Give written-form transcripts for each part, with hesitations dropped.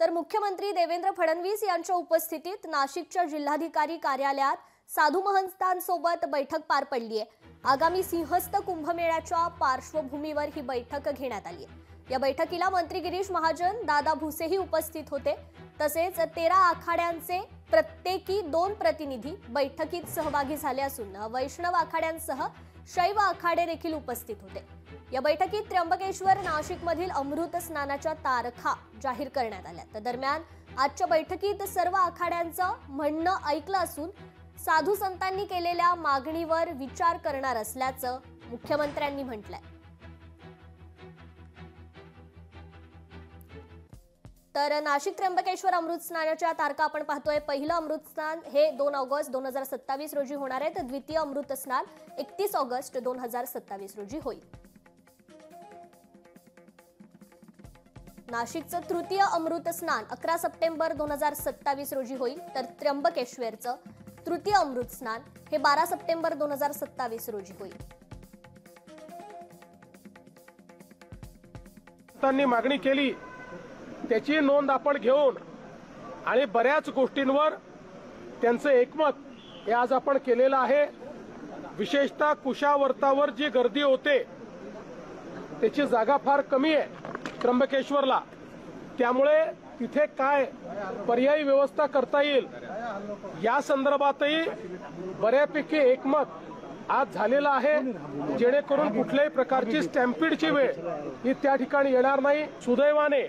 तर मुख्यमंत्री देवेंद्र फडणवीस यांच्या उपस्थितीत नाशिकच्या जिल्हाधिकारी कार्यालयात साधू महंतांसोबत बैठक पार पडली आहे। आगामी सिंहस्थ कुंभमेळ्याच्या पार्श्वभूमीवर ही बैठक घेण्यात आली आहे। या बैठकीला मंत्री गिरीश महाजन, दादा भुसेही उपस्थित होते। तसेच 13 आखाड्यांचे प्रत्येकी 2 प्रतिनिधी बैठकीत सहभागी झाले असून वैष्णव आखाड्यांसह शैव आखाडे देखील उपस्थित होते। या बैठकीत त्र्यंबकेश्वर, नाशिकमधील अमृत स्नानाच्या तारखा जाहीर करण्यात आल्या। तर दरम्यान आजच्या बैठकीत सर्व आखाड्यांचं म्हणणं ऐकलं असून साधू संतांनी केलेल्या मागणीवर विचार करणार असल्याचं मुख्यमंत्र्यांनी म्हटलंय। तर नाशिक त्र्यंबकेश्वर अमृत स्नानाच्या तारखा आपण पाहतोय। पहिलं अमृत स्नान हे 2 ऑगस्ट 2027 रोजी होणार आहे, तर द्वितीय अमृत स्नान 31 ऑगस्ट 2027 रोजी होईल। नाशिकचं तृतीय अमृत स्नान 11 सप्टेंबर 2027 रोजी होईल, तर त्र्यंबकेश्वरचं तृतीय अमृत स्नान हे 12 सप्टेंबर 2027 रोजी होईल। त्यांनी मागणी केली त्याची नोंद आपण घेऊन आणि बऱ्याच गोष्टींवर त्यांचं एकमत हे आज आपण केलेलं आहे। विशेषतः कुशावर्तावर जी गर्दी होते त्याची जागा फार कमी आहे त्र्यंबकेश्वरला, त्यामुळे तिथे काय पर्यायी व्यवस्था करता येईल या संदर्भातही बऱ्यापैकी एकमत आज झालेला आहे, जेणेकरून कुठल्याही प्रकारची स्टॅम्पिडची वेळ ही त्या ठिकाणी येणार नाही। सुदैवाने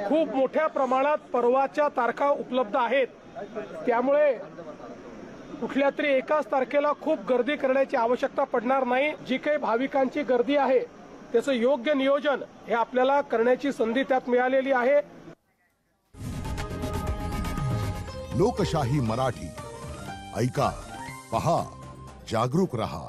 खूप मोठ्या प्रमाणात पर्वाच्या तारखा उपलब्ध आहेत, त्यामुळे कुठल्या तरी एकाच तारखेला खूप गर्दी करण्याची आवश्यकता पडणार नाही। जी काही भाविकांची गर्दी आहे त्याचं योग्य नियोजन हे आपल्याला करण्याची संधी त्यात मिळालेली आहे। लोकशाही मराठी ऐका, पहा, जागरूक रहा।